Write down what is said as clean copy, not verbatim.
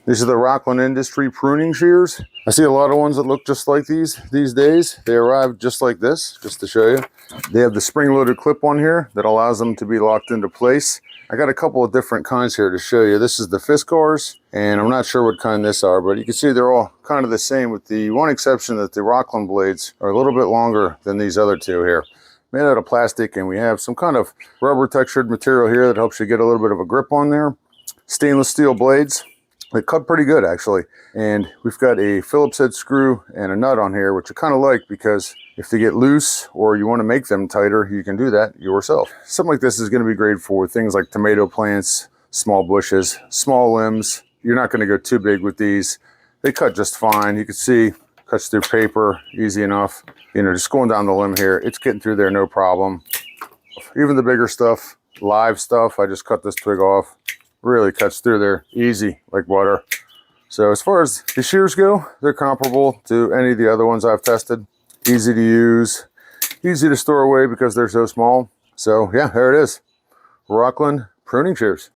These are the Rocklin Industry pruning shears. I see a lot of ones that look just like these days. They arrive just like this, just to show you. They have the spring-loaded clip on here that allows them to be locked into place. I got a couple of different kinds here to show you. This is the Fiskars, and I'm not sure what kind this are, but you can see they're all kind of the same, with the one exception that the Rocklin blades are a little bit longer than these other two here. Made out of plastic, and we have some kind of rubber textured material here that helps you get a little bit of a grip on there. Stainless steel blades. They cut pretty good, actually. And we've got a Phillips head screw and a nut on here, which I kind of like, because if they get loose or you want to make them tighter, you can do that yourself. Something like this is going to be great for things like tomato plants, small bushes, small limbs. You're not going to go too big with these. They cut just fine. You can see, cuts through paper, easy enough. You know, just going down the limb here, it's getting through there no problem. Even the bigger stuff, live stuff, I just cut this twig off. Really cuts through there easy like butter. So as far as the shears go, they're comparable to any of the other ones I've tested. Easy to use, easy to store away because they're so small. So yeah, there it is. Rocklin pruning shears.